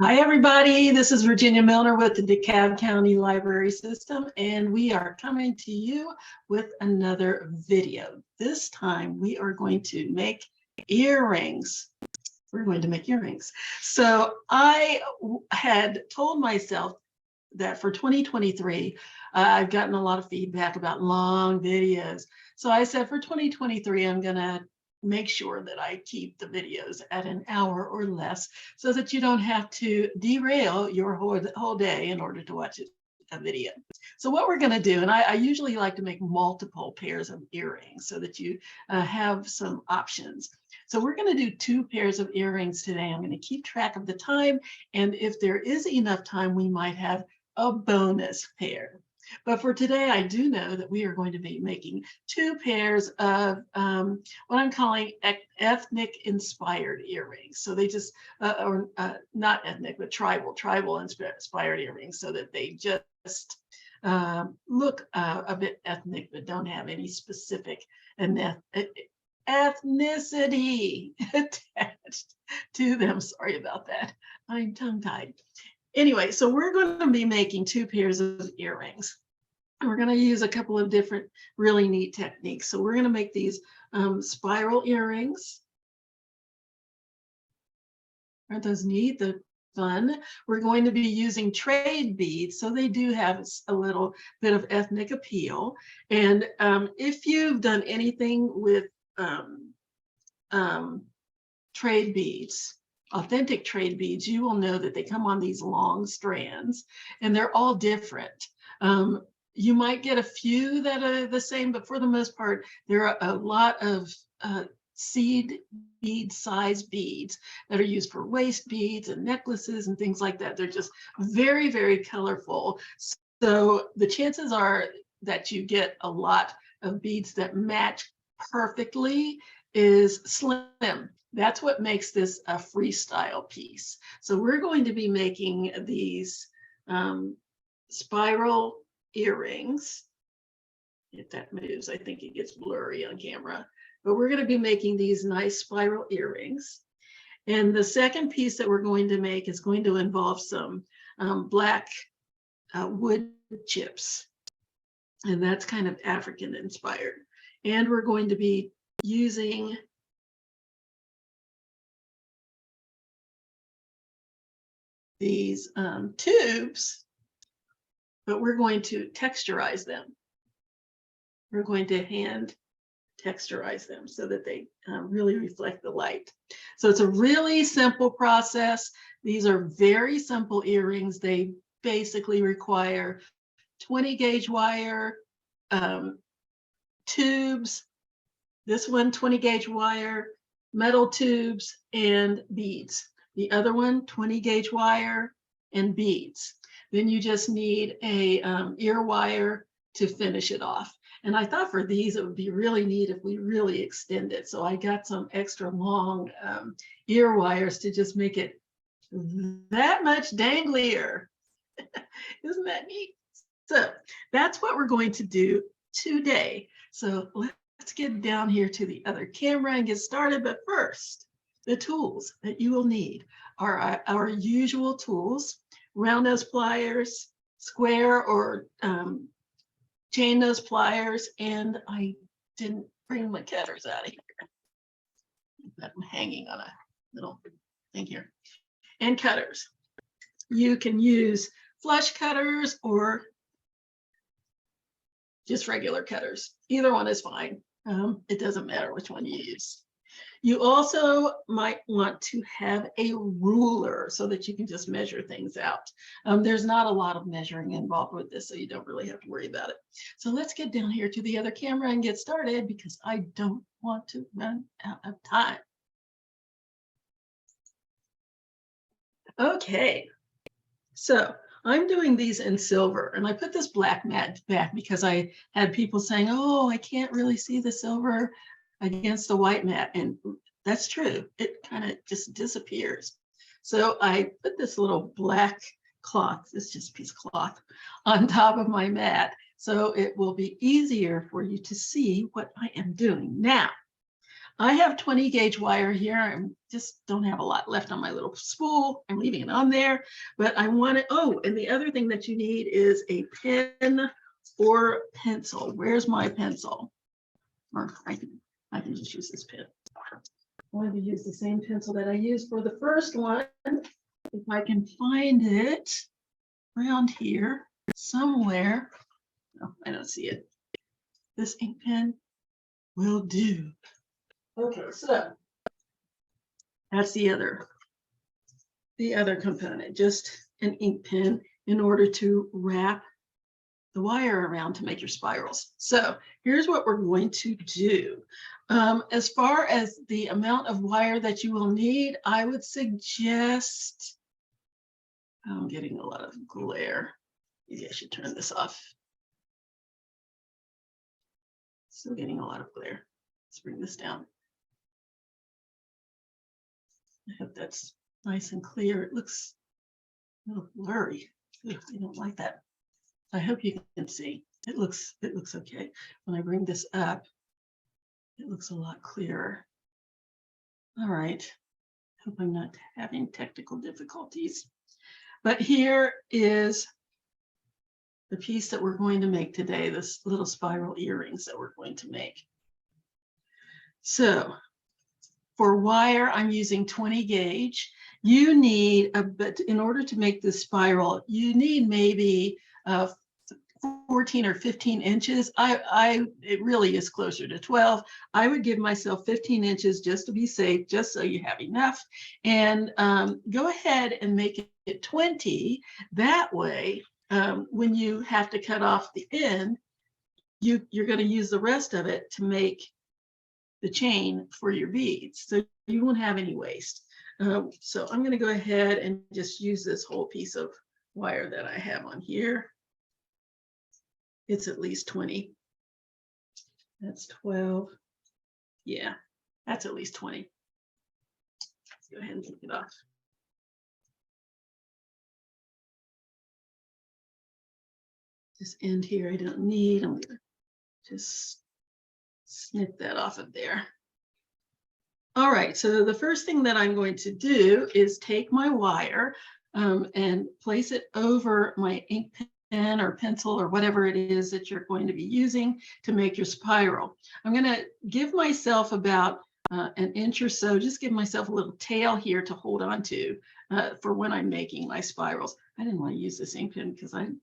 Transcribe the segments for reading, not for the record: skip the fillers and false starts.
Hi, everybody. This is Virginia Milner with the DeKalb County Library System, and we are coming to you with another video. This time we are going to make earrings. We're going to make earrings. So I had told myself that for 2023, I've gotten a lot of feedback about long videos. So I said for 2023, I'm going to make sure that I keep the videos at an hour or less so that you don't have to derail your whole day in order to watch a video. So what we're going to do, and I usually like to make multiple pairs of earrings so that you have some options. So we're going to do 2 pairs of earrings today. I'm going to keep track of the time, and if there is enough time, we might have a bonus pair. But for today, I do know that we are going to be making 2 pairs of what I'm calling ethnic inspired earrings. So they just, or not ethnic, but tribal inspired earrings, so that they just look a bit ethnic, but don't have any specific ethnicity attached to them. Sorry about that. I'm tongue-tied. Anyway, so we're going to be making 2 pairs of earrings. We're going to use a couple of different really neat techniques. So we're going to make these spiral earrings. Aren't those neat? They're fun. We're going to be using trade beads, so they do have a little bit of ethnic appeal. And if you've done anything with trade beads, authentic trade beads, you will know that they come on these long strands, and they're all different. You might get a few that are the same, but for the most part, there are a lot of seed bead size beads that are used for waist beads and necklaces and things like that. They're just very, very colorful. So the chances are that you get a lot of beads that match perfectly is slim. That's what makes this a freestyle piece. So we're going to be making these spiral earrings. If that moves, I think it gets blurry on camera. But we're going to be making these nice spiral earrings. And the second piece that we're going to make is going to involve some black wood chips. And that's kind of African inspired. And we're going to be using these tubes, but we're going to texturize them. We're going to hand texturize them so that they really reflect the light. So it's a really simple process. These are very simple earrings. They basically require 20 gauge wire, tubes, this one 20 gauge wire, metal tubes, and beads. The other one 20 gauge wire and beads. Then you just need a ear wire to finish it off. And I thought for these, it would be really neat if we really extend it. So I got some extra long ear wires to just make it that much danglier. Isn't that neat? So that's what we're going to do today. So let's get down here to the other camera and get started. But first, the tools that you will need are our usual tools: round nose pliers, square or chain nose pliers, and I didn't bring my cutters out of here. I'm hanging on a little thing here. And cutters. You can use flush cutters or just regular cutters. Either one is fine. It doesn't matter which one you use. You also might want to have a ruler so that you can just measure things out. There's not a lot of measuring involved with this, so you don't really have to worry about it. So let's get down here to the other camera and get started because I don't want to run out of time. Okay, so I'm doing these in silver, and I put this black mat back because I had people saying, oh, I can't really see the silver against the white mat, and that's true. It kind of just disappears. So I put this little black cloth, it's just a piece of cloth, on top of my mat, so it will be easier for you to see what I am doing. Now, I have 20 gauge wire here. I just don't have a lot left on my little spool. I'm leaving it on there, but I want it. Oh, and the other thing that you need is a pen or pencil. Where's my pencil? Or I can just use this pen. I'm going to use the same pencil that I used for the first one. If I can find it around here somewhere. No, I don't see it. This ink pen will do. Okay, so that's the other component, just an ink pen in order to wrap the wire around to make your spirals. So here's what we're going to do. As far as the amount of wire that you will need, I would suggest, I'm getting a lot of glare. Maybe I should turn this off. Still getting a lot of glare. Let's bring this down. I hope that's nice and clear. It looks a little blurry. Ugh, I don't like that. I hope you can see. It looks okay. When I bring this up, it looks a lot clearer. All right. Hope I'm not having technical difficulties. But here is the piece that we're going to make today, this little spiral earrings that we're going to make. So for wire, I'm using 20 gauge. You need but in order to make this spiral, you need maybe 14 or 15 inches. It really is closer to 12. I would give myself 15 inches just to be safe, just so you have enough. And go ahead and make it 20. That way, when you have to cut off the end, you're going to use the rest of it to make the chain for your beads. So you won't have any waste. So I'm going to go ahead and just use this whole piece of wire that I have on here. It's at least 20. That's 12. Yeah, that's at least 20. Let's go ahead and take it off. This end here I don't need. I'm going to just snip that off of there. All right, so the first thing that I'm going to do is take my wire and place it over my ink pen or pencil or whatever it is that you're going to be using to make your spiral. I'm going to give myself about an inch or so, just give myself a little tail here to hold on to for when I'm making my spirals. I didn't want to use this ink pen because I'm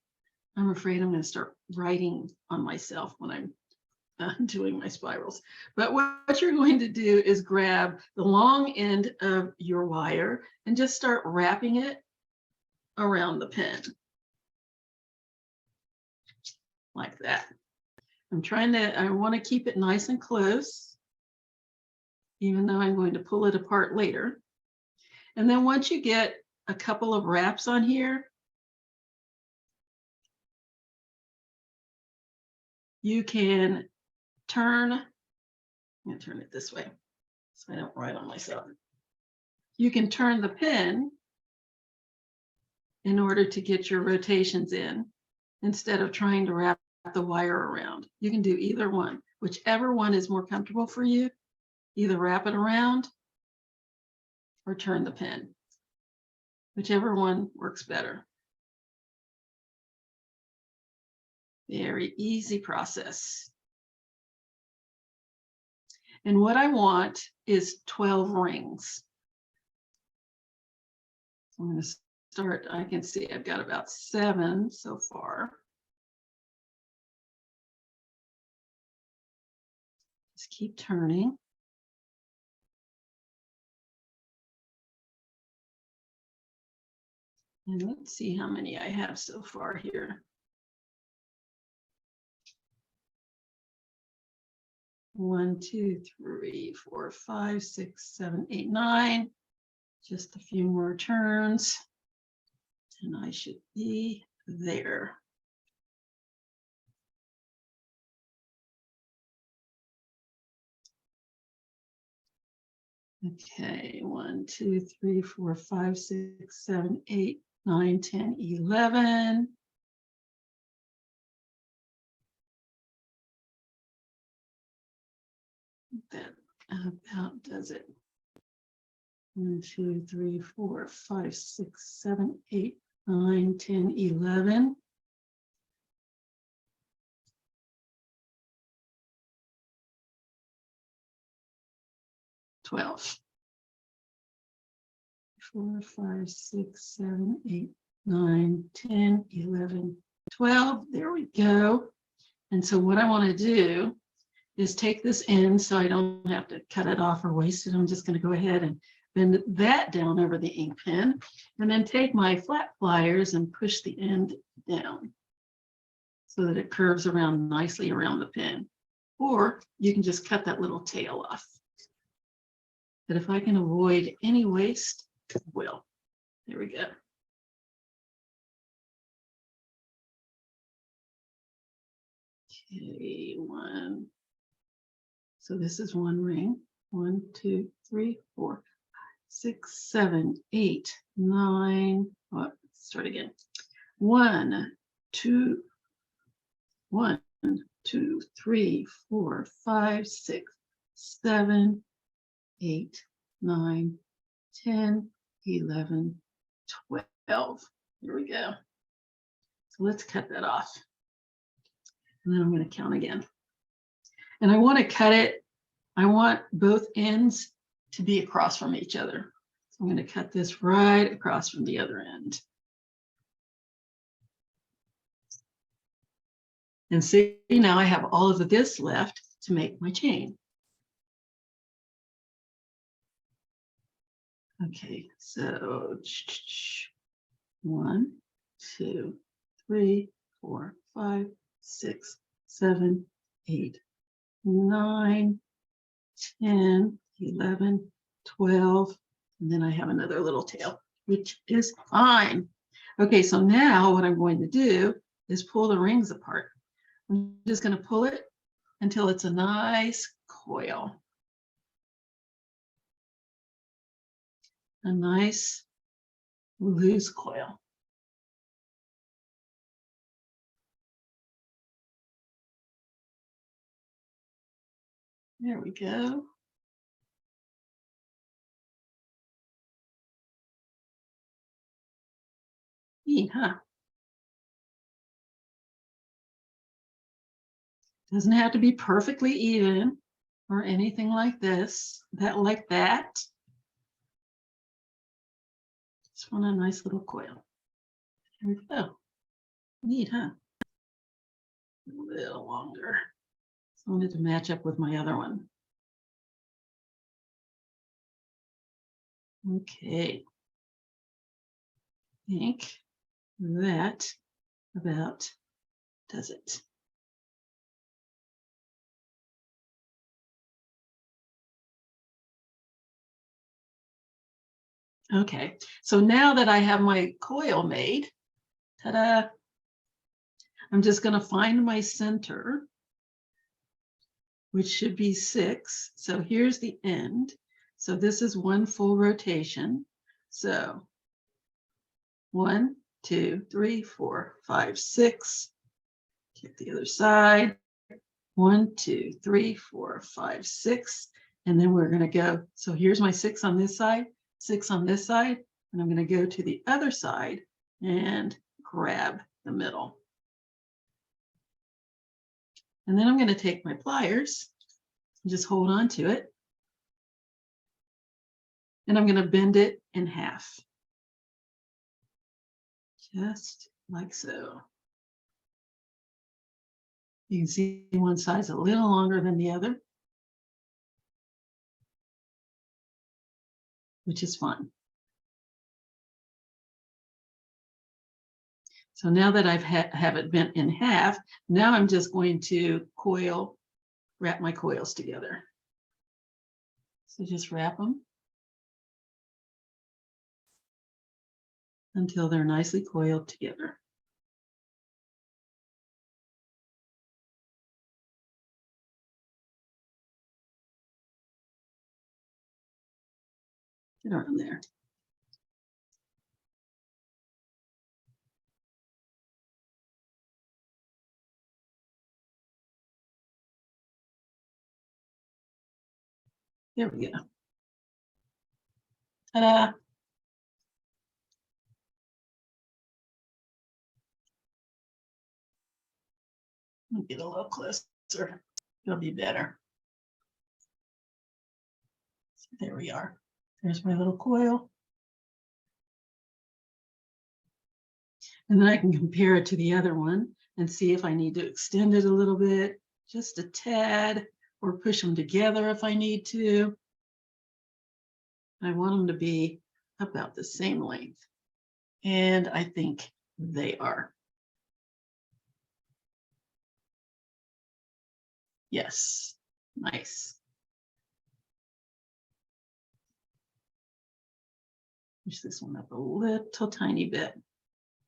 afraid I'm going to start writing on myself when I'm doing my spirals. But what you're going to do is grab the long end of your wire and just start wrapping it around the pen. Like that. I want to keep it nice and close, even though I'm going to pull it apart later. And then once you get a couple of wraps on here, you can I'm going to turn it this way so I don't write on myself. You can turn the pen in order to get your rotations in instead of trying to wrap the wire around. You can do either one, whichever one is more comfortable for you. Either wrap it around or turn the pen, whichever one works better. Very easy process. And what I want is 12 rings. I'm going to start, I can see I've got about 7 so far. Just keep turning. And let's see how many I have so far here. 1, 2, 3, 4, 5, 6, 7, 8, 9. Just a few more turns, and I should be there. Okay, 1, 2, 3, 4, 5, 6, 7, 8, 9, 10, 11. That about does it. 1, 2, 3, 4, 5, 6, 7, 8, 9, 10, 11. 12. 4, 5, 6, 7, 8, 9, 10, 11, 12. There we go. And so what I want to do is take this end so I don't have to cut it off or waste it. I'm just going to go ahead and bend that down over the ink pen and then take my flat pliers and push the end down so that it curves around nicely around the pen. Or you can just cut that little tail off. But if I can avoid any waste, I will. There we go. Okay, one. So this is one ring. 1, 2, 3, 4, 6, 7, 8, 9. Oh, start again. 1, 2, 1, 2, 3, 4, 5, 6, 7, 8, 9, 10, 11, 12. Here we go. So let's cut that off. And then I'm going to count again. And I want to cut it. I want both ends to be across from each other. So I'm going to cut this right across from the other end. And see, now I have all of this left to make my chain. Okay, so 1, 2, 3, 4, 5, 6, 7, 8, 9, 10, 11, 12, and then I have another little tail, which is fine. Okay, so now what I'm going to do is pull the rings apart. I'm just going to pull it until it's a nice coil. A nice loose coil. There we go. Neat, huh? Doesn't have to be perfectly even or anything like this, like that. Just want a nice little coil. Here we go. Neat, huh? A little longer. So I wanted to match up with my other one. Okay. I think that about does it. Okay, so now that I have my coil made, ta-da, I'm just going to find my center, which should be 6. So here's the end. So this is one full rotation. So 1, 2, 3, 4, 5, 6. Get the other side. 1, 2, 3, 4, 5, 6. And then we're going to go. So here's my 6 on this side, 6 on this side. And I'm going to go to the other side and grab the middle. And then I'm going to take my pliers and just hold on to it. And I'm going to bend it in half. Just like so. You can see one side's a little longer than the other, which is fun. So now that I've have it bent in half, now I'm just going to wrap my coils together. So just wrap them until they're nicely coiled together. Get around there. There we go. Ta-da. Let me get a little closer. It'll be better. So there we are. There's my little coil. And then I can compare it to the other one and see if I need to extend it a little bit, just a tad, or push them together if I need to. I want them to be about the same length. And I think they are. Yes, nice. Push this one up a little tiny bit.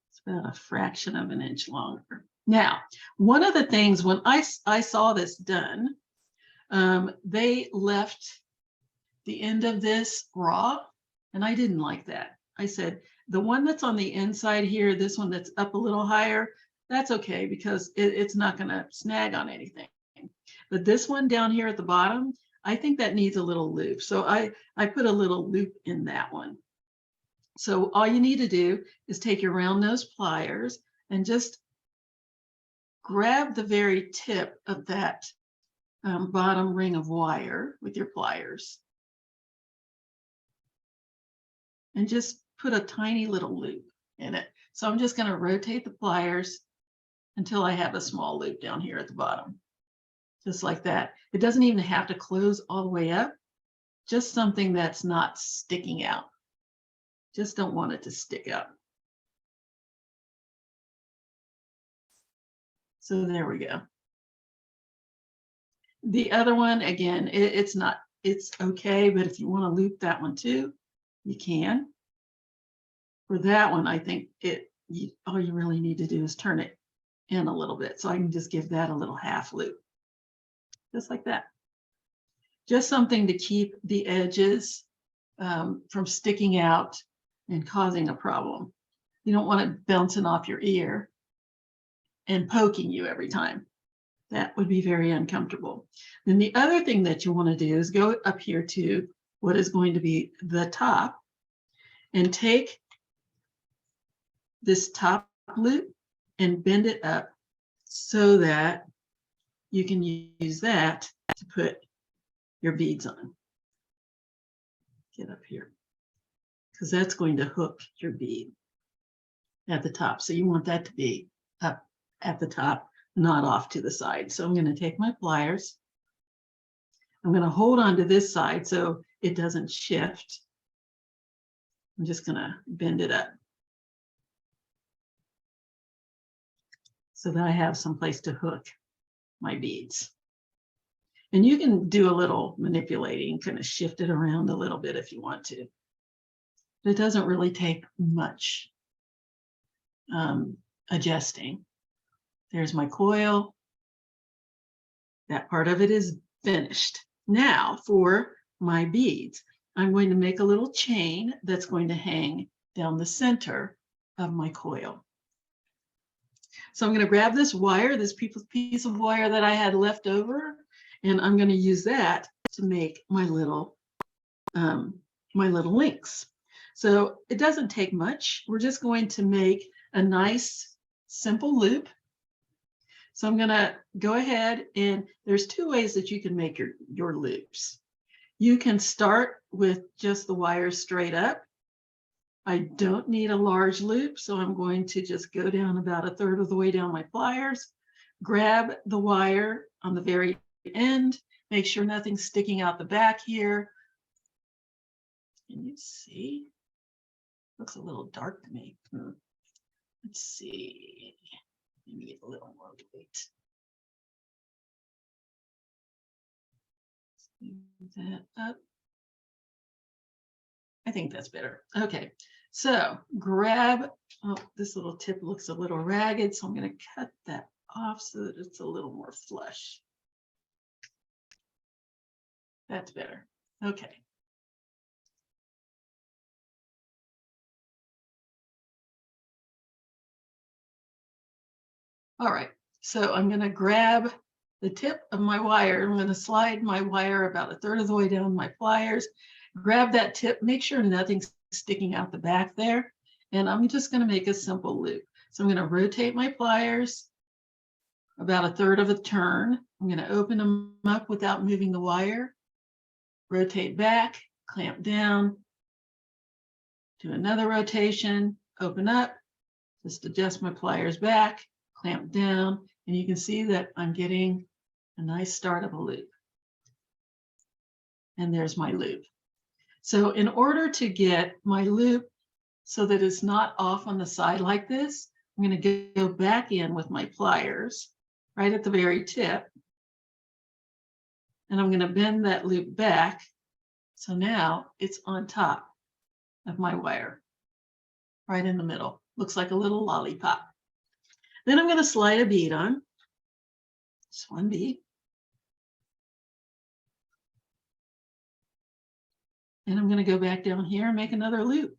It's about a fraction of an inch longer. Now, one of the things when I saw this done, they left the end of this raw, and I didn't like that. I said, the one that's on the inside here, this one that's up a little higher, that's okay because it's not going to snag on anything. But this one down here at the bottom, I think that needs a little loop. So I put a little loop in that one. So all you need to do is take your round nose pliers and just grab the very tip of that bottom ring of wire with your pliers. And just put a tiny little loop in it. So I'm just going to rotate the pliers until I have a small loop down here at the bottom. Just like that. It doesn't even have to close all the way up. Just something that's not sticking out. Just don't want it to stick up. So there we go. The other one, again, it's okay, but if you want to loop that one too, you can. For that one, I think all you really need to do is turn it in a little bit. So I can just give that a little half loop. Just like that. Just something to keep the edges from sticking out and causing a problem. You don't want it bouncing off your ear and poking you every time. That would be very uncomfortable. Then the other thing that you want to do is go up here to what is going to be the top and take this top loop and bend it up so that you can use that to put your beads on. Get up here, because that's going to hook your bead at the top. So you want that to be up at the top, not off to the side. So I'm going to take my pliers. I'm going to hold on to this side so it doesn't shift. I'm just going to bend it up so that I have some place to hook my beads. And you can do a little manipulating, kind of shift it around a little bit if you want to. But it doesn't really take much adjusting. There's my coil. That part of it is finished. Now for my beads, I'm going to make a little chain that's going to hang down the center of my coil. So I'm going to grab this wire, this piece of wire that I had left over, and I'm going to use that to make my little links. So it doesn't take much. We're just going to make a nice simple loop. So I'm going to go ahead, and there's two ways that you can make your loops. You can start with just the wire straight up. I don't need a large loop, so I'm going to just go down about a third of the way down my pliers, grab the wire on the very end, make sure nothing's sticking out the back here. Can you see? Looks a little dark to me. Let's see. Maybe get a little more weight. Move that up. I think that's better. Okay, so grab, oh, this little tip looks a little ragged, so I'm going to cut that off so that it's a little more flush. That's better. Okay. All right, so I'm going to grab the tip of my wire. I'm going to slide my wire about 1/3 of the way down my pliers, grab that tip, make sure nothing's sticking out the back there. And I'm just going to make a simple loop. So I'm going to rotate my pliers about 1/3 of a turn. I'm going to open them up without moving the wire, rotate back, clamp down, do another rotation, open up, just adjust my pliers back, clamp down, and you can see that I'm getting a nice start of a loop. And there's my loop. So in order to get my loop so that it's not off on the side like this, I'm going to go back in with my pliers right at the very tip. And I'm going to bend that loop back. So now it's on top of my wire, right in the middle. Looks like a little lollipop. Then I'm going to slide a bead on, just one bead. And I'm going to go back down here and make another loop.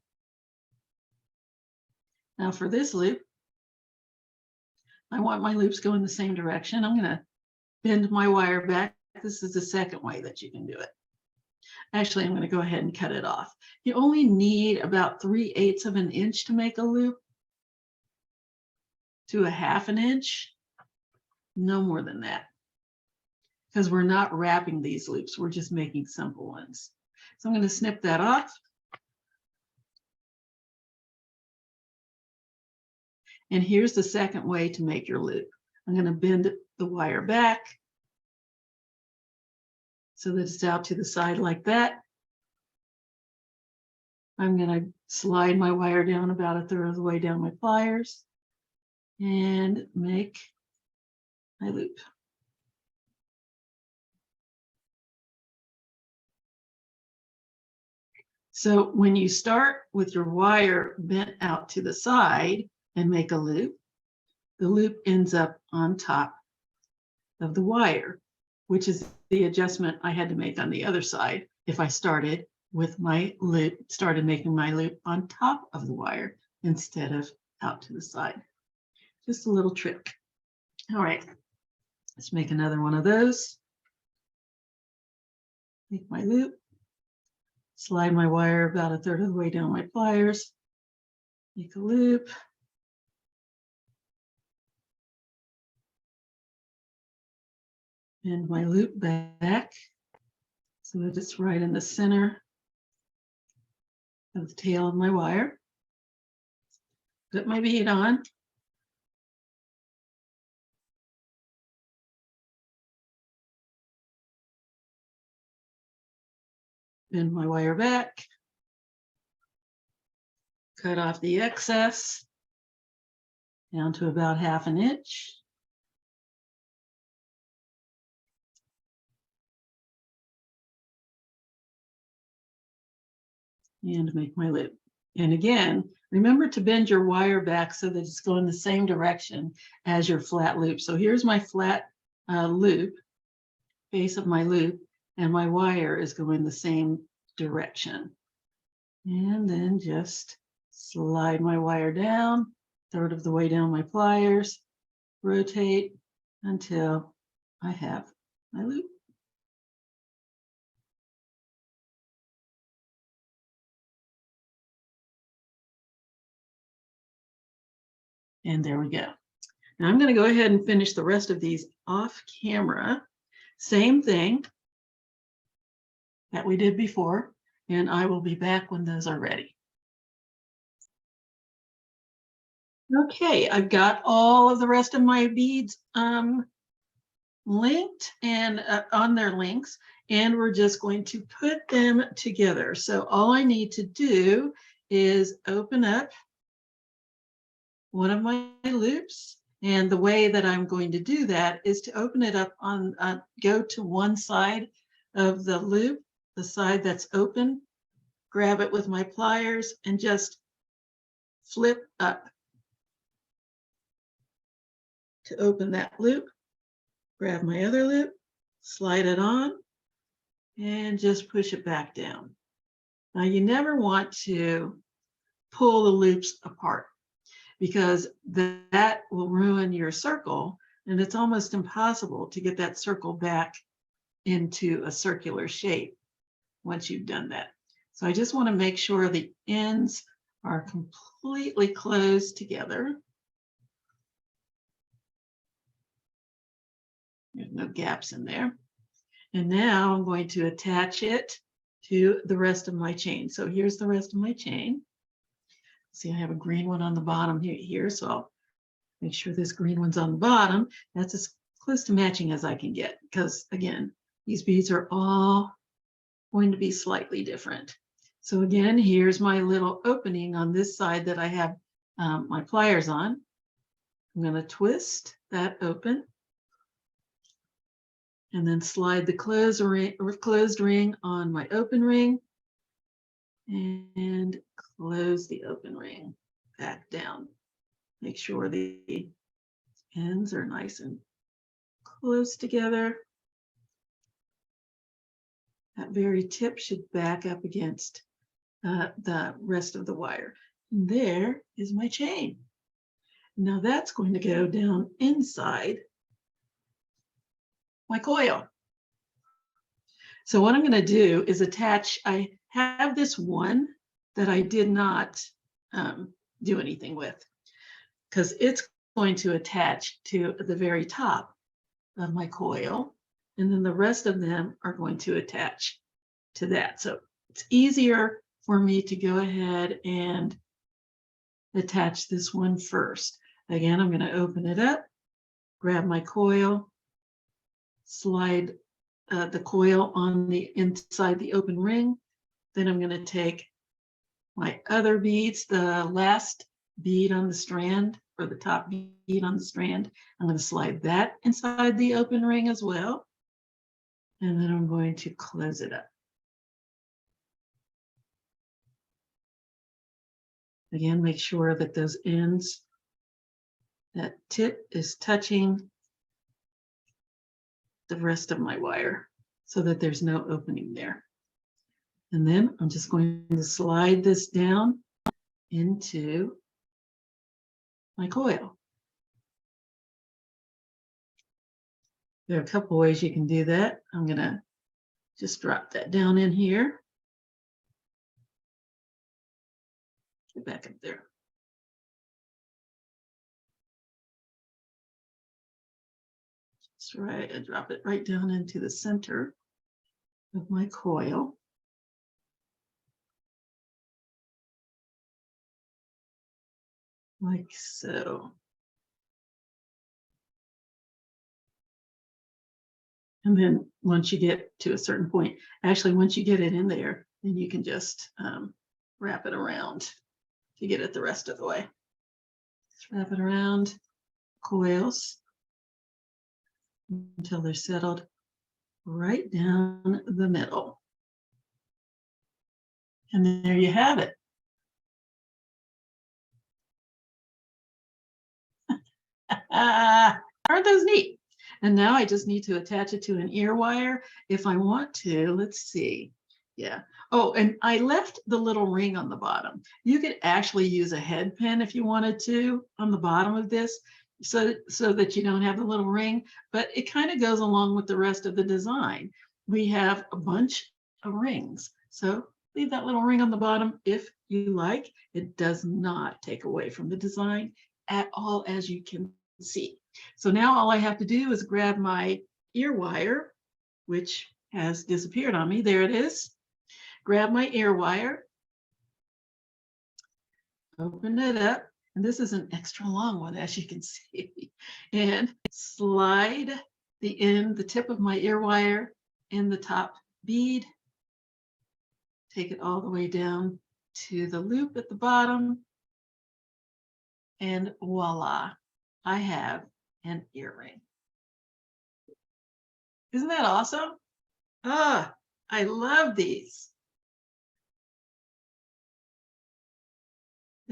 Now for this loop, I want my loops going the same direction. I'm going to bend my wire back. This is the second way that you can do it. Actually, I'm going to go ahead and cut it off. You only need about 3/8 of an inch to make a loop, to 1/2 inch, no more than that. Because we're not wrapping these loops, we're just making simple ones. So I'm going to snip that off. And here's the second way to make your loop. I'm going to bend the wire back so that it's out to the side like that. I'm going to slide my wire down about 1/3 of the way down my pliers and make my loop. So when you start with your wire bent out to the side and make a loop, the loop ends up on top of the wire, which is the adjustment I had to make on the other side if I started with my loop, started making my loop on top of the wire instead of out to the side. Just a little trick. All right, let's make another one of those. Make my loop, slide my wire about 1/3 of the way down my pliers, make a loop. Bend my loop back so that it's right in the center of the tail of my wire. Put my bead on. Bend my wire back. Cut off the excess down to about 1/2 inch. And make my loop. And again, remember to bend your wire back so that it's going the same direction as your flat loop. So here's my flat loop, base of my loop, and my wire is going the same direction. And then just slide my wire down, 1/3 of the way down my pliers, rotate until I have my loop. And there we go. Now I'm going to go ahead and finish the rest of these off camera. Same thing that we did before, and I will be back when those are ready. Okay, I've got all of the rest of my beads linked and on their links, and we're just going to put them together. So all I need to do is open up one of my loops, and the way that I'm going to do that is to open it up on, go to one side of the loop, the side that's open, grab it with my pliers and just flip up to open that loop, grab my other loop, slide it on, and just push it back down. Now you never want to pull the loops apart, because that will ruin your circle And it's almost impossible to get that circle back into a circular shape once you've done that. So I just want to make sure the ends are completely closed together. There's no gaps in there. And now I'm going to attach it to the rest of my chain. So here's the rest of my chain. See, I have a green one on the bottom here, so I'll make sure this green one's on the bottom. That's as close to matching as I can get, because again, these beads are all going to be slightly different. So again, here's my little opening on this side that I have my pliers on. I'm going to twist that open and then slide the closed ring on my open ring and close the open ring back down. Make sure the ends are nice and close together. That very tip should back up against the rest of the wire. And there is my chain. Now that's going to go down inside my coil. So what I'm going to do is attach, I have this one that I did not do anything with, because it's going to attach to the very top of my coil, and then the rest of them are going to attach to that. So it's easier for me to go ahead and attach this one first. Again, I'm going to open it up, grab my coil, slide the coil on the inside the open ring. Then I'm going to take my other beads, the last bead on the strand, or the top bead on the strand. I'm going to slide that inside the open ring as well. And then I'm going to close it up. Again, make sure that those ends, that tip is touching the rest of my wire so that there's no opening there. And then I'm just going to slide this down into my coil. There are a couple ways you can do that. I'm going to just drop that down in here. Get back up there. Just right, I drop it right down into the center of my coil. Like so. And then once you get to a certain point, actually once you get it in there, then you can just wrap it around to get it the rest of the way. Just wrap it around coils until they're settled right down the middle. And there you have it. Aren't those neat? And now I just need to attach it to an ear wire if I want to. Let's see. Yeah. Oh, and I left the little ring on the bottom. You could actually use a head pin if you wanted to on the bottom of this so that you don't have the little ring, but it kind of goes along with the rest of the design. We have a bunch of rings. So leave that little ring on the bottom if you like. It does not take away from the design at all, as you can see. So now all I have to do is grab my ear wire, which has disappeared on me. There it is. Grab my ear wire, open it up, and this is an extra long one, as you can see, and slide the tip of my ear wire in the top bead. Take it all the way down to the loop at the bottom, and voila, I have an earring. Isn't that awesome? Ah, I love these.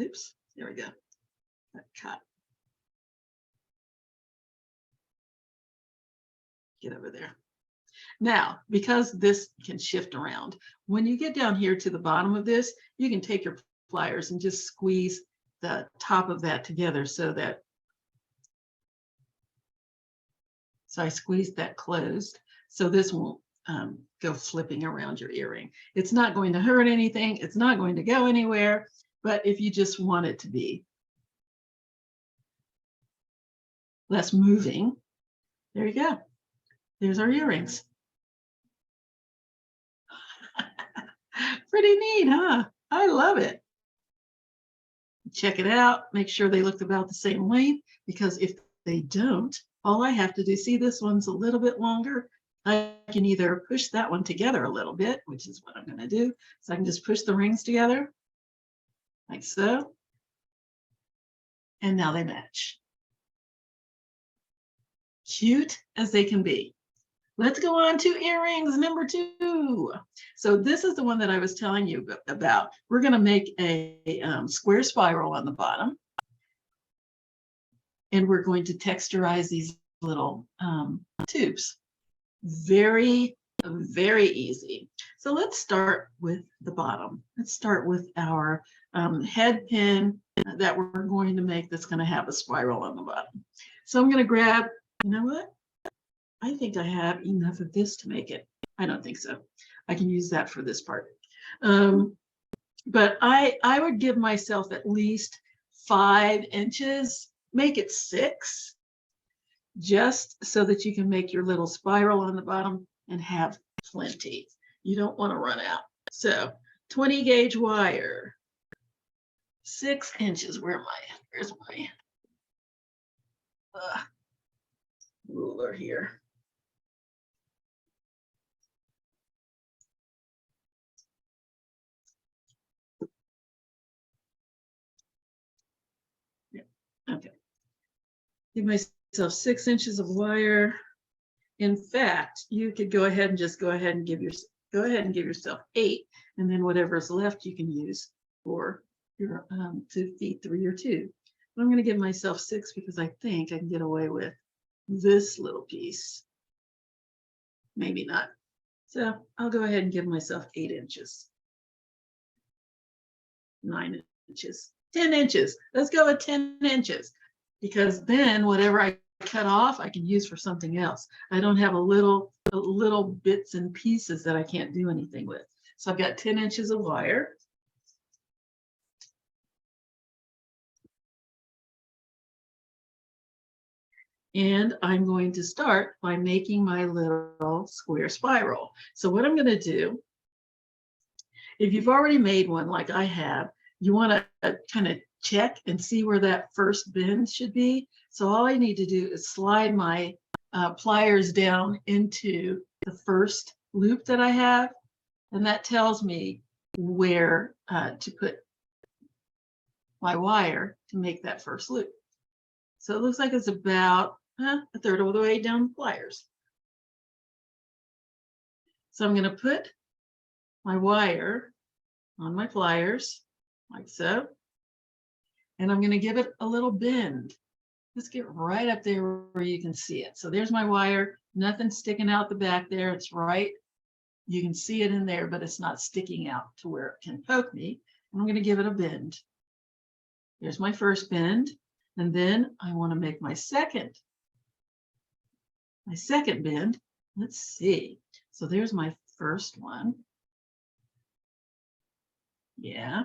Oops, there we go. That cut. Get over there. Now, because this can shift around, when you get down here to the bottom of this, you can take your pliers and just squeeze the top of that together so that So I squeezed that closed. So this won't go flipping around your earring. It's not going to hurt anything. It's not going to go anywhere. But if you just want it to be less moving, there you go. There's our earrings. Pretty neat, huh? I love it. Check it out. Make sure they look about the same length, because if they don't, all I have to do, see this one's a little bit longer. I can either push that one together a little bit, which is what I'm going to do. So I can just push the rings together like so. And now they match. Cute as they can be. Let's go on to earrings number 2. So this is the one that I was telling you about. We're going to make a square spiral on the bottom. And we're going to texturize these little tubes. Very, very easy. So let's start with the bottom. Let's start with our head pin that we're going to make that's going to have a spiral on the bottom. So I'm going to grab, you know what? I think I have enough of this to make it. I don't think so. I can use that for this part. But I would give myself at least 5 inches, make it 6, just so that you can make your little spiral on the bottom and have plenty. You don't want to run out. So 20 gauge wire, 6 inches. Where's my ruler here? Yeah. Okay. Give myself 6 inches of wire. In fact, you could go ahead and give yourself 8, and then whatever's left you can use for your to feed through your tube. But I'm going to give myself 6 because I think I can get away with this little piece. Maybe not. So I'll go ahead and give myself 8 inches, 9 inches, 10 inches. Let's go with 10 inches, because then whatever I cut off, I can use for something else. I don't have a little bits and pieces that I can't do anything with. So I've got 10 inches of wire. And I'm going to start by making my little square spiral. So what I'm going to do, if you've already made one like I have, you want to kind of check and see where that first bend should be. So all I need to do is slide my pliers down into the first loop that I have, and that tells me where to put my wire to make that first loop. So it looks like it's about a third of the way down the pliers. So I'm going to put my wire on my pliers like so, and I'm going to give it a little bend. Let's get right up there where you can see it. So there's my wire, nothing sticking out the back there. It's right. You can see it in there, but it's not sticking out to where it can poke me. I'm going to give it a bend. There's my first bend, and then I want to make my second bend. Let's see. So there's my first one. Yeah.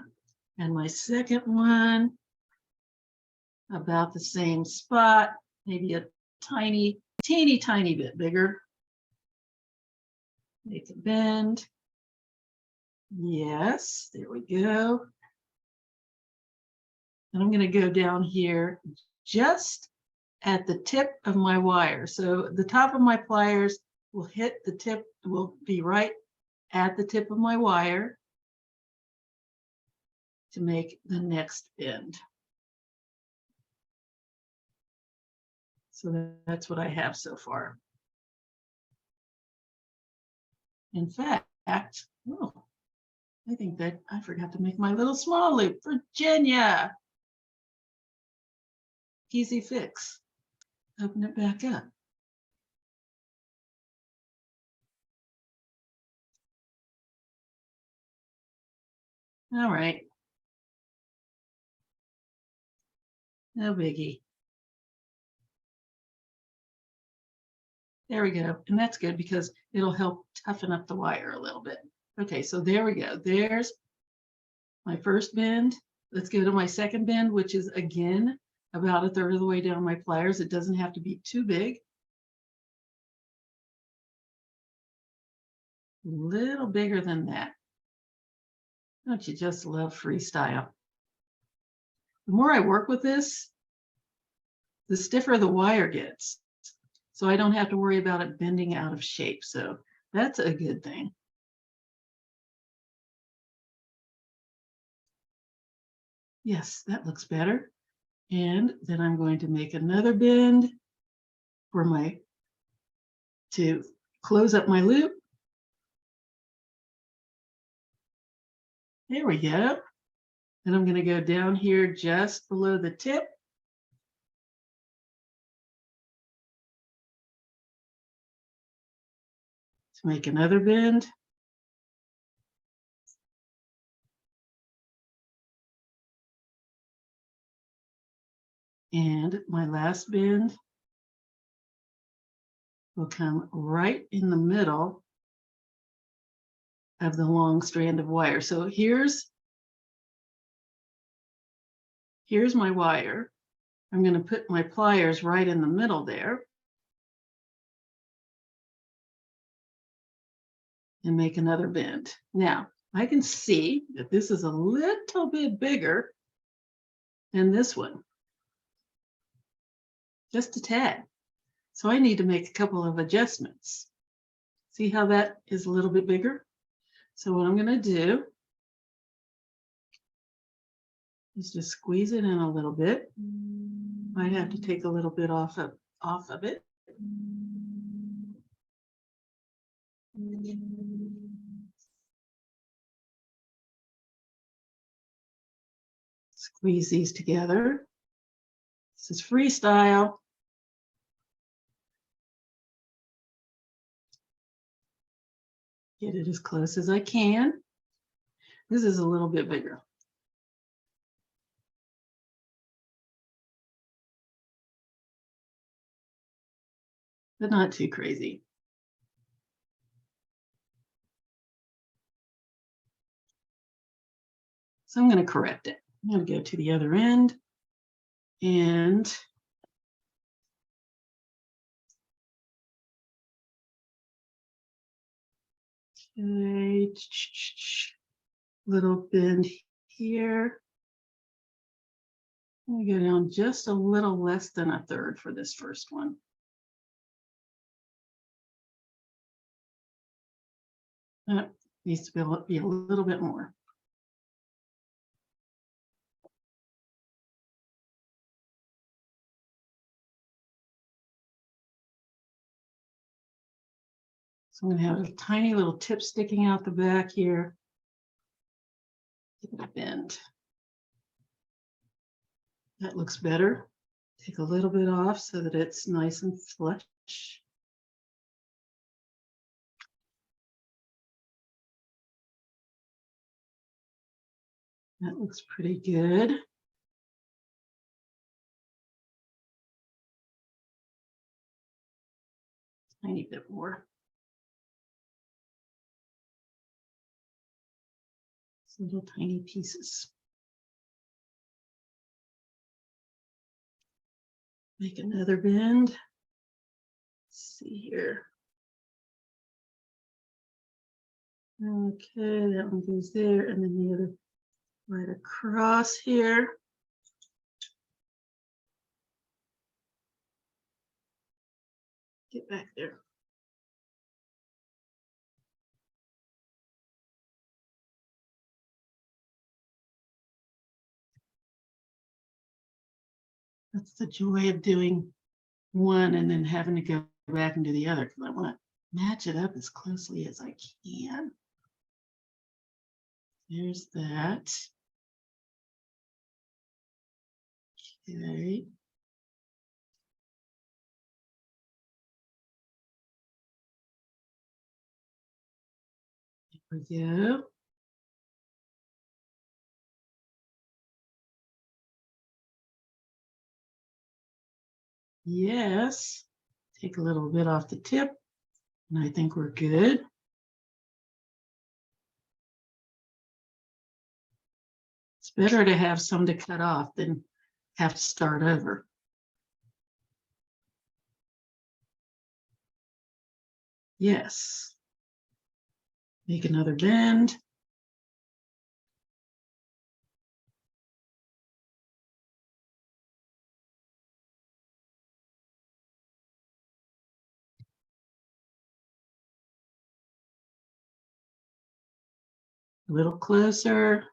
And my second one, about the same spot, maybe a teeny bit bigger. Make a bend. Yes, there we go. And I'm going to go down here just at the tip of my wire. So the top of my pliers will hit the tip, will be right at the tip of my wire to make the next bend. So that's what I have so far. In fact, oh, I think that I forgot to make my little small loop. Virginia. Easy fix. Open it back up. All right. No biggie. There we go. And that's good because it'll help toughen up the wire a little bit. Okay, so there we go. There's my first bend. Let's go to my second bend, which is again about a third of the way down my pliers. It doesn't have to be too big. A little bigger than that. Don't you just love freestyle? The more I work with this, the stiffer the wire gets. So I don't have to worry about it bending out of shape. So that's a good thing. Yes, that looks better. And then I'm going to make another bend for to close up my loop. There we go. And I'm going to go down here just below the tip. To make another bend. And my last bend will come right in the middle of the long strand of wire. So here's my wire. I'm going to put my pliers right in the middle there and make another bend. Now, I can see that this is a little bit bigger than this one, just a tad. So I need to make a couple of adjustments. See how that is a little bit bigger? So what I'm going to do is just squeeze it in a little bit. Might have to take a little bit off of it. Squeeze these together. This is freestyle. Get it as close as I can. This is a little bit bigger. But not too crazy. So I'm going to correct it. I'm going to go to the other end and okay, little bend here. I'm going to go down just a little less than a third for this first one. That needs to be a little bit more. So I'm going to have a tiny little tip sticking out the back here. Give it a bend. That looks better. Take a little bit off so that it's nice and flush. That looks pretty good. Tiny bit more. Little tiny pieces. Make another bend. Let's see here. Okay, that one goes there, and then the other right across here. Get back there. That's the joy of doing one and then having to go back and do the other because I want to match it up as closely as I can. There's that. Okay. There we go. Yes. Take a little bit off the tip, and I think we're good. It's better to have some to cut off than have to start over. Yes. Make another bend. A little closer.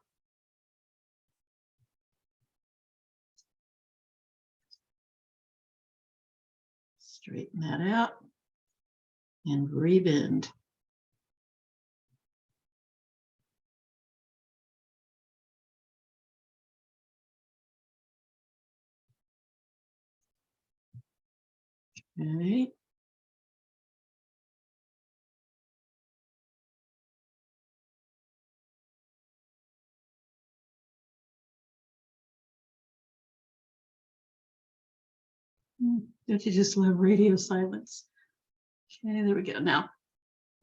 Straighten that out and rebend. Okay. Don't you just love radio silence? Okay, there we go. Now,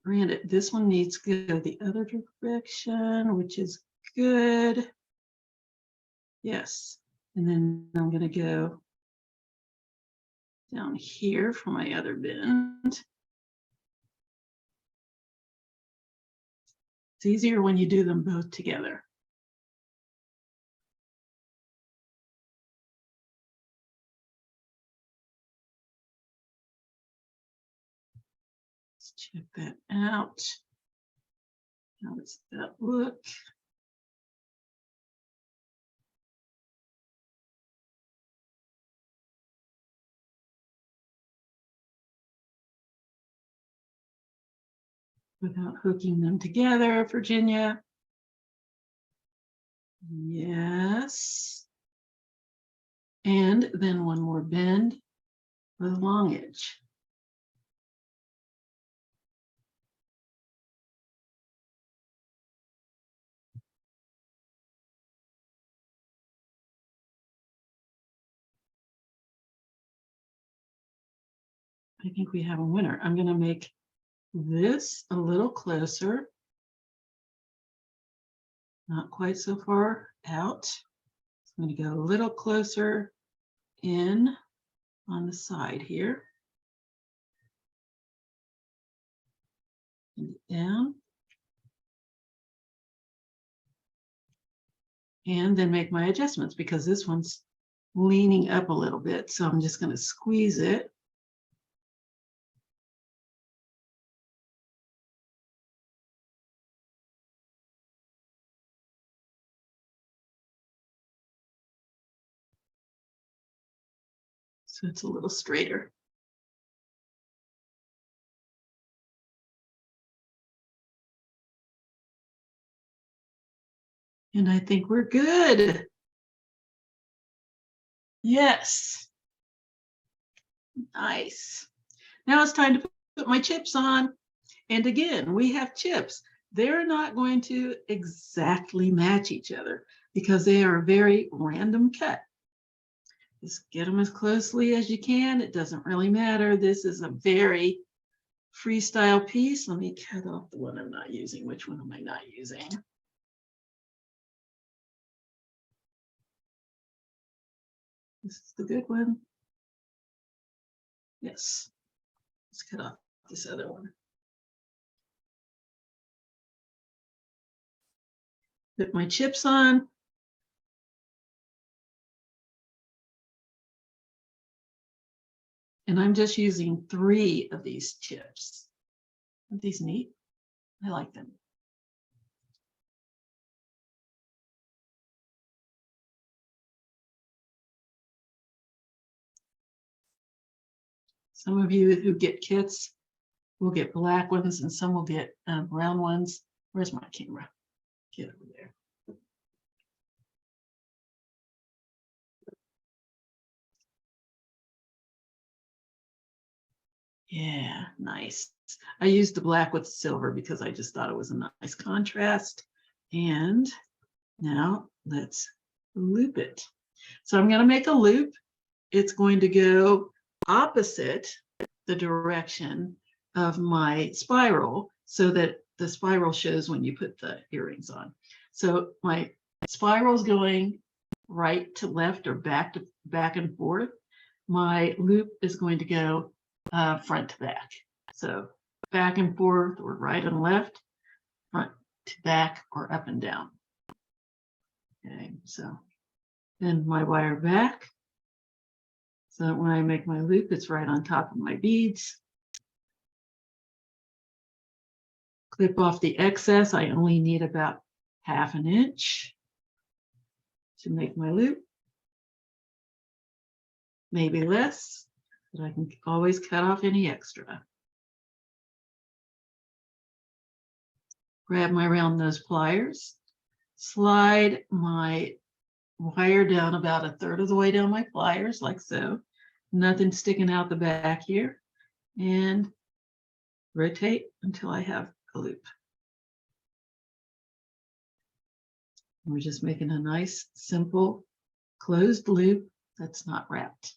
granted, this one needs to go the other direction, which is good. Yes. And then I'm going to go down here for my other bend. It's easier when you do them both together. Let's check that out. How does that look? Without hooking them together, Virginia. Yes. And then one more bend with a long edge. I think we have a winner. I'm going to make this a little closer. Not quite so far out. I'm going to go a little closer in on the side here. And down. And then make my adjustments because this one's leaning up a little bit. So I'm just going to squeeze it. So it's a little straighter. And I think we're good. Yes. Nice. Now it's time to put my chips on. And again, we have chips. They're not going to exactly match each other because they are a very random cut. Just get them as closely as you can. It doesn't really matter. This is a very freestyle piece. Let me cut off the one I'm not using. Which one am I not using? This is the good one. Yes. Let's cut off this other one. Put my chips on. And I'm just using 3 of these chips. Aren't these neat? I like them. Some of you who get kits will get black ones and some will get brown ones. Where's my camera? Get over there. Yeah, nice. I used the black with silver because I just thought it was a nice contrast. And now let's loop it. So I'm going to make a loop. It's going to go opposite the direction of my spiral so that the spiral shows when you put the earrings on. So my spiral is going right to left or back and forth. My loop is going to go front to back. So back and forth or right and left, front to back or up and down. Okay, so bend my wire back so that when I make my loop, it's right on top of my beads. Clip off the excess. I only need about 1/2 inch to make my loop. Maybe less, but I can always cut off any extra. Grab my round nose pliers, slide my wire down about 1/3 of the way down my pliers, like so. Nothing sticking out the back here, and rotate until I have a loop. We're just making a nice, simple, closed loop that's not wrapped.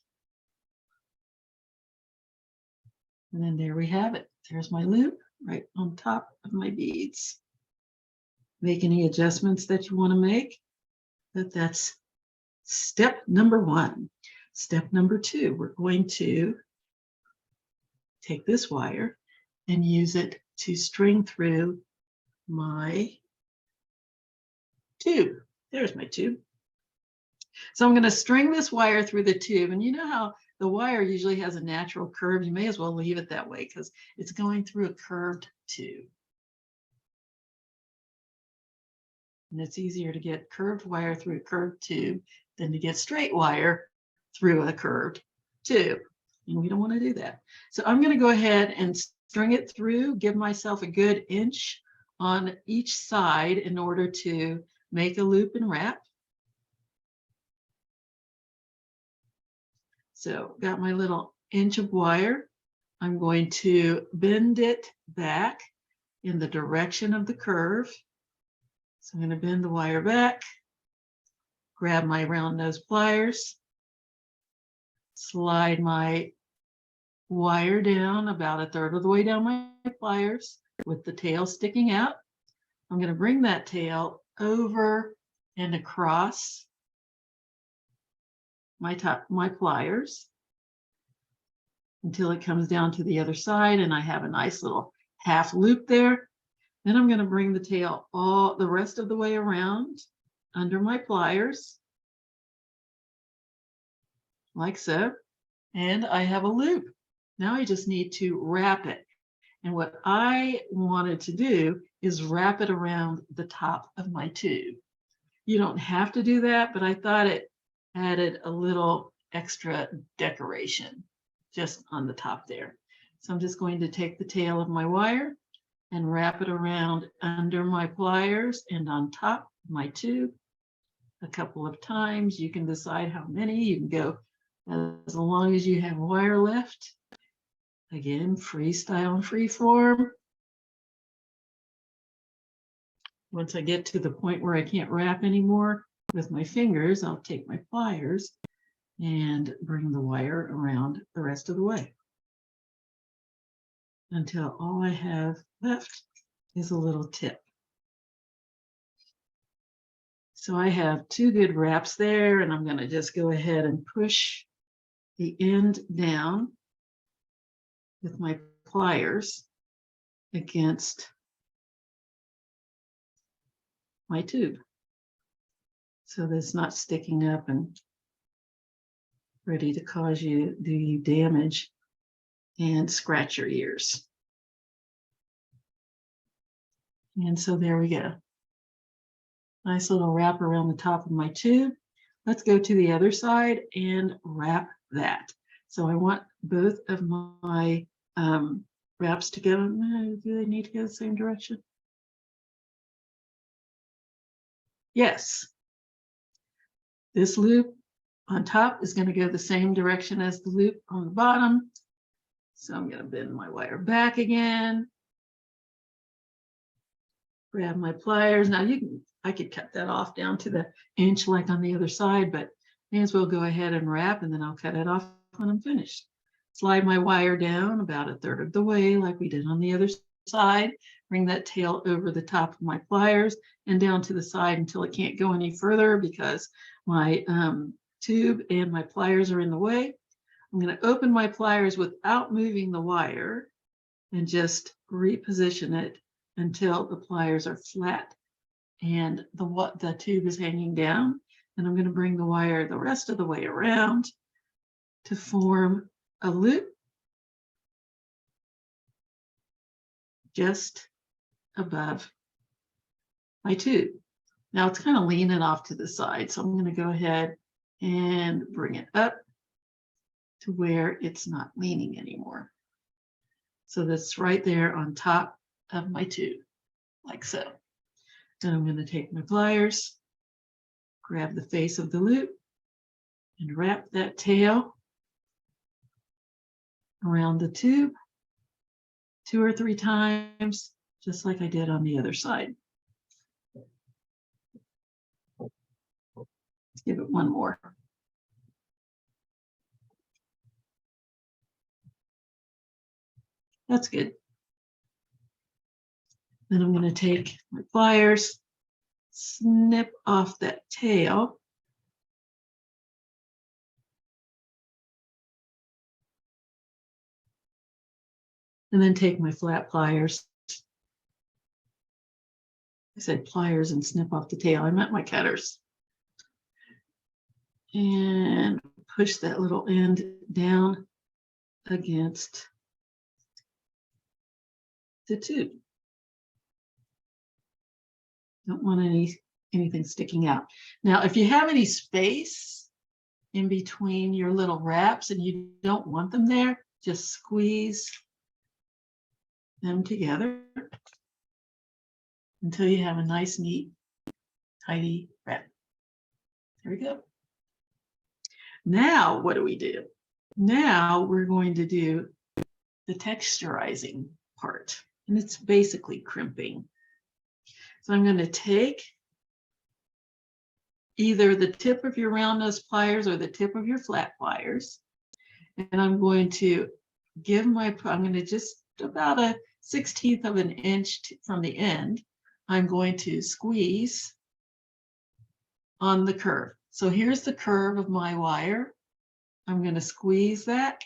And then there we have it. There's my loop right on top of my beads. Make any adjustments that you want to make, but that's step number 1. Step number 2, we're going to take this wire and use it to string through my tube. There's my tube. So I'm going to string this wire through the tube, and you know how the wire usually has a natural curve. You may as well leave it that way because it's going through a curved tube. And it's easier to get curved wire through a curved tube than to get straight wire through a curved tube. And we don't want to do that. So I'm going to go ahead and string it through, give myself a good inch on each side in order to make a loop and wrap. So got my little inch of wire. I'm going to bend it back in the direction of the curve. So I'm going to bend the wire back, grab my round nose pliers, slide my wire down about 1/3 of the way down my pliers with the tail sticking out. I'm going to bring that tail over and across my pliers until it comes down to the other side and I have a nice little half loop there. Then I'm going to bring the tail all the rest of the way around under my pliers, like so, and I have a loop. Now I just need to wrap it. And what I wanted to do is wrap it around the top of my tube. You don't have to do that, but I thought it added a little extra decoration just on the top there. So I'm just going to take the tail of my wire and wrap it around under my pliers and on top of my tube a couple of times. You can decide how many. You can go as long as you have wire left. Again, freestyle and free form. Once I get to the point where I can't wrap anymore with my fingers, I'll take my pliers and bring the wire around the rest of the way until all I have left is a little tip. So I have 2 good wraps there, and I'm going to just go ahead and push the end down with my pliers against my tube so that it's not sticking up and ready to cause you damage and scratch your ears. And so there we go. Nice little wrap around the top of my tube. Let's go to the other side and wrap that. So I want both of my wraps to go. Do they need to go the same direction? Yes. This loop on top is going to go the same direction as the loop on the bottom. So I'm going to bend my wire back again. Grab my pliers. Now I could cut that off down to the inch like on the other side, but may as well go ahead and wrap, and then I'll cut it off when I'm finished. slide my wire down about 1/3 of the way like we did on the other side. Bring that tail over the top of my pliers and down to the side until it can't go any further because my tube and my pliers are in the way. I'm going to open my pliers without moving the wire and just reposition it until the pliers are flat and the tube is hanging down. And I'm going to bring the wire the rest of the way around to form a loop just above my tube. Now it's kind of leaning off to the side, so I'm going to go ahead and bring it up to where it's not leaning anymore. So that's right there on top of my tube, like so. Then I'm going to take my pliers, grab the face of the loop, and wrap that tail around the tube 2 or 3 times, just like I did on the other side. Let's give it one more. That's good. Then I'm going to take my pliers, snip off that tail. And then take my flat pliers. I said pliers and snip off the tail. I meant my cutters. And push that little end down against the tube. Don't want anything sticking out. Now, if you have any space in between your little wraps and you don't want them there, just squeeze them together until you have a nice, neat, tidy wrap. There we go. Now, what do we do? Now we're going to do the texturizing part, and it's basically crimping. So I'm going to take either the tip of your round nose pliers or the tip of your flat pliers, and I'm going to I'm going to just about a 1/16 of an inch from the end, I'm going to squeeze on the curve. So here's the curve of my wire. I'm going to squeeze that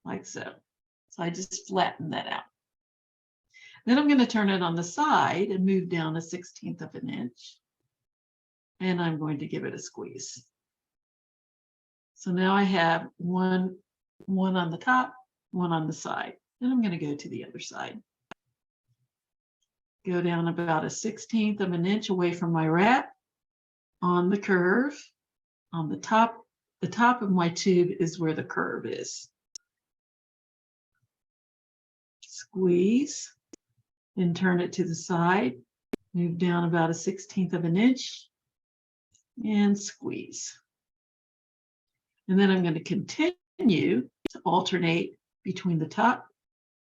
like so. So I just flatten that out. Then I'm going to turn it on the side and move down a 1/16 of an inch. And I'm going to give it a squeeze. So now I have one on the top, one on the side. Then I'm going to go to the other side. Go down about a 1/16 of an inch away from my wrap on the curve. On the top of my tube is where the curve is. Squeeze and turn it to the side. Move down about a 1/16 of an inch and squeeze. And then I'm going to continue to alternate between the top,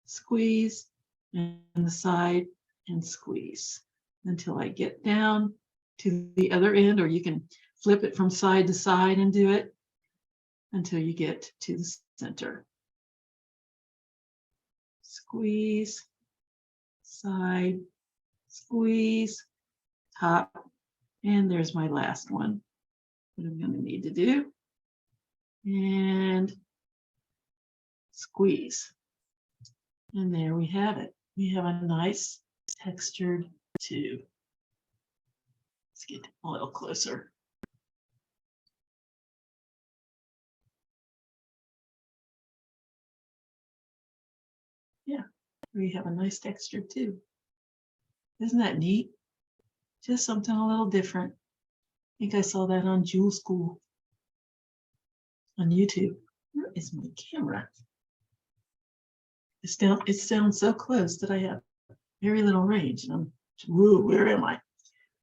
squeeze, and the side, and squeeze until I get down to the other end, or you can flip it from side to side and do it until you get to the center. Squeeze, side, squeeze, top, and there's my last one that I'm going to need to do. And squeeze. And there we have it. We have a nice textured tube. Let's get a little closer. Yeah, we have a nice textured tube. Isn't that neat? Just something a little different. I think I saw that on Jewel School on YouTube. Where is my camera? It sounds so close that I have very little range. And where am I?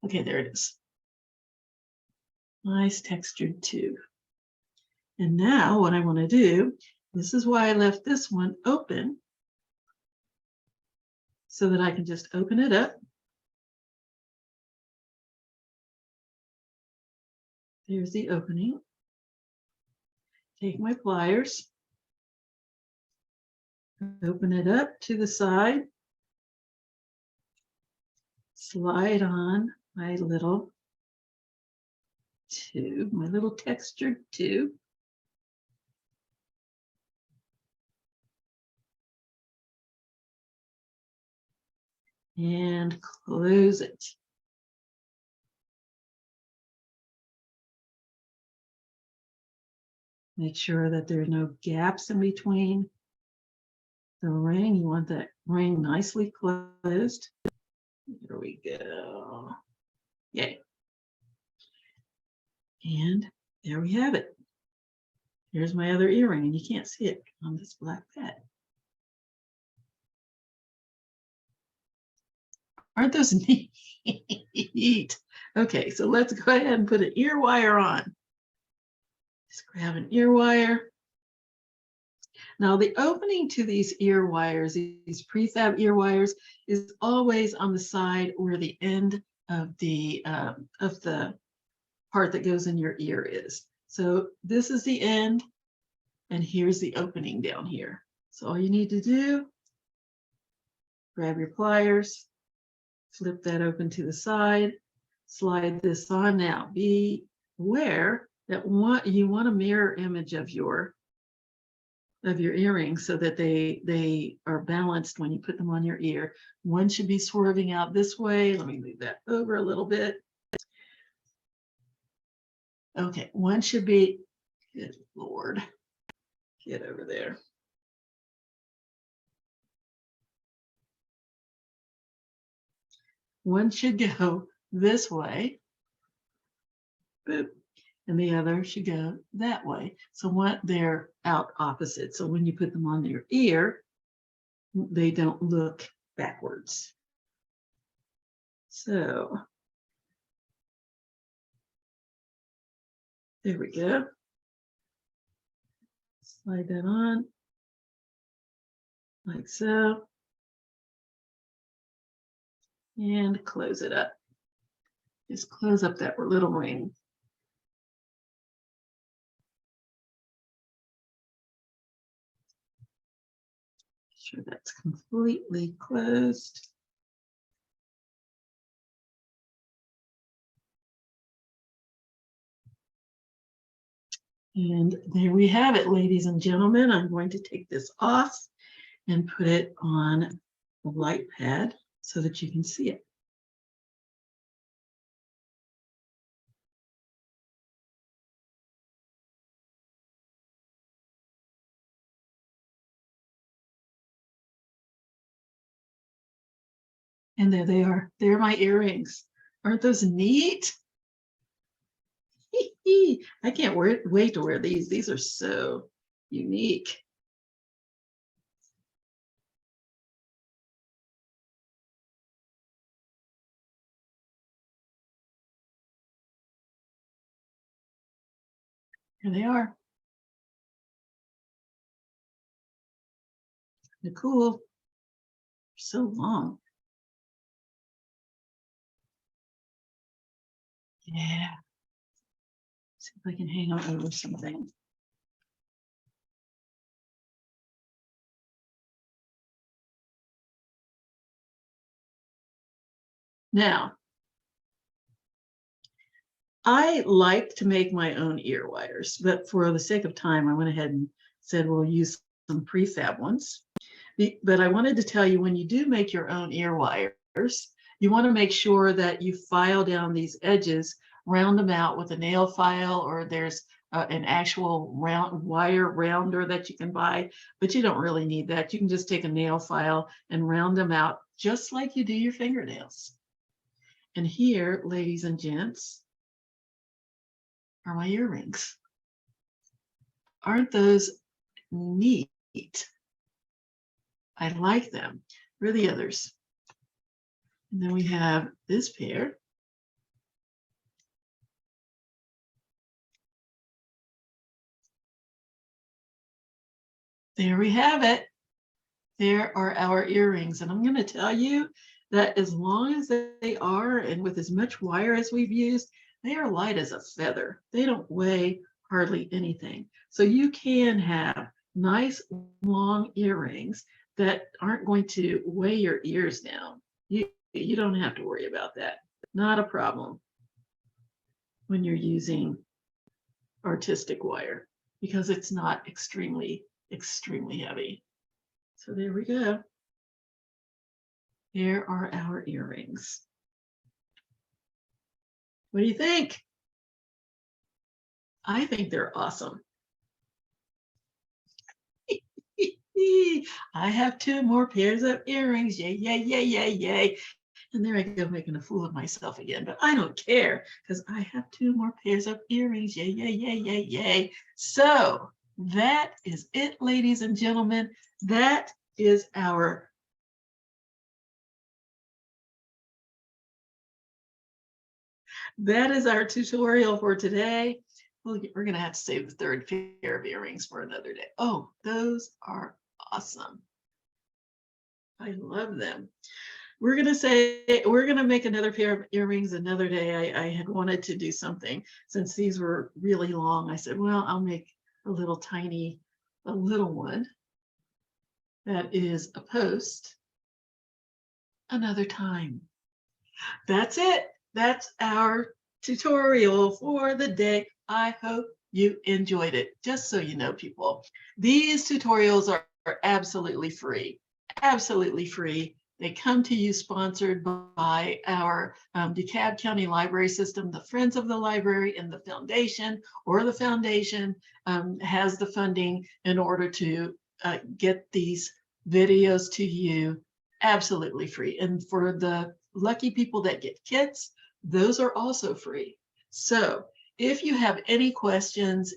Okay, there it is. Nice textured tube. And now what I want to do, this is why I left this one open, so that I can just open it up. There's the opening. Take my pliers, Open it up to the side. Slide on my little tube, my little textured tube. And close it. Make sure that there are no gaps in between the ring. You want that ring nicely closed. Here we go. Yay. And there we have it. Here's my other earring, and you can't see it on this black pad. Aren't those neat? Okay, so let's go ahead and put an ear wire on. Just grab an ear wire. Now the opening to these ear wires, these prefab ear wires, is always on the side where the end of the part that goes in your ear is. So this is the end, and here's the opening down here. So all you need to do, grab your pliers, flip that open to the side, slide this on. Now be aware that you want a mirror image of your earrings so that they are balanced when you put them on your ear. One should be swerving out this way. Let me move that over a little bit. Okay, one should be, good Lord, get over there. One should go this way, boop, and the other should go that way. So they're out opposite. So when you put them on your ear, they don't look backwards. So there we go. Slide that on like so. And close it up. Just close up that little ring. Make sure that's completely closed. And there we have it, ladies and gentlemen. I'm going to take this off and put it on the light pad so that you can see it. And there they are. They're my earrings. Aren't those neat? I can't wait to wear these. These are so unique. Here they are. They're cool. They're so long. Yeah. See if I can hang on over something. Now, I like to make my own ear wires, but for the sake of time, I went ahead and said we'll use some prefab ones. But I wanted to tell you, when you do make your own ear wires, you want to make sure that you file down these edges, round them out with a nail file, or there's an actual round wire rounder that you can buy, but you don't really need that. You can just take a nail file and round them out just like you do your fingernails. And here, ladies and gents, are my earrings. Aren't those neat? I like them. Where are the others? And then we have this pair. There we have it. There are our earrings. And I'm going to tell you that as long as they are, and with as much wire as we've used, they are light as a feather. They don't weigh hardly anything. So you can have nice long earrings that aren't going to weigh your ears down. You don't have to worry about that. Not a problem when you're using artistic wire because it's not extremely heavy. So there we go. Here are our earrings. What do you think? I think they're awesome. I have 2 more pairs of earrings. Yay, yay, yay, yay, yay. And there I go making a fool of myself again, but I don't care because I have 2 more pairs of earrings. Yay, yay, yay, yay, yay. So that is it, ladies and gentlemen. That is our tutorial for today. We're going to have to save the 3rd pair of earrings for another day. Oh, those are awesome. I love them. We're going to make another pair of earrings another day. I had wanted to do something since these were really long. I said, well, I'll make a little one that is a post another time. That's it. That's our tutorial for the day. I hope you enjoyed it. Just so you know, people, these tutorials are absolutely free. Absolutely free. They come to you sponsored by our DeKalb County Library System, the Friends of the Library, and the foundation, or the foundation has the funding in order to get these videos to you absolutely free. And for the lucky people that get kits, those are also free. So if you have any questions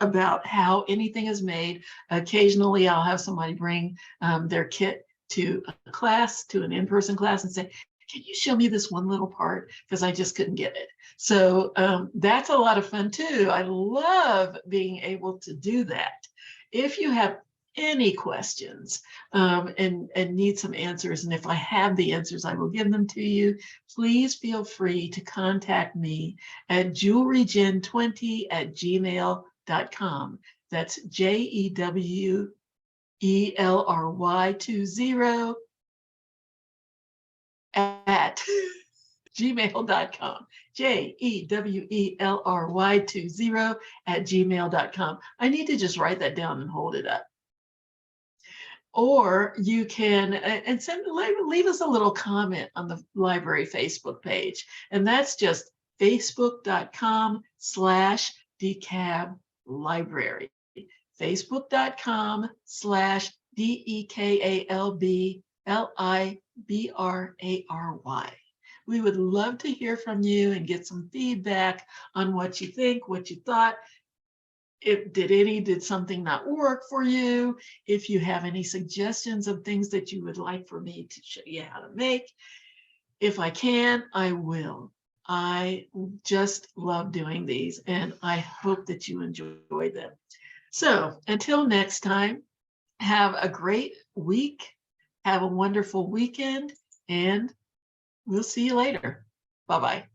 about how anything is made, occasionally I'll have somebody bring their kit to a class, to an in-person class, and say, can you show me this one little part? Because I just couldn't get it. So that's a lot of fun too. I love being able to do that. If you have any questions and need some answers, and if I have the answers, I will give them to you. Please feel free to contact me at jewelrygen20@gmail.com. That's JEWELRY20 at gmail.com. JEWELRY20 at gmail.com. I need to just write that down and hold it up. Or you can and leave us a little comment on the library Facebook page. And that's just facebook.com/DeKalb Library. Facebook.com/DeKalb Library. We would love to hear from you and get some feedback on what you think, what you thought. Did something not work for you? If you have any suggestions of things that you would like for me to show you how to make, if I can, I will. I just love doing these, and I hope that you enjoy them. So until next time, have a great week, have a wonderful weekend, and we'll see you later. Bye-bye.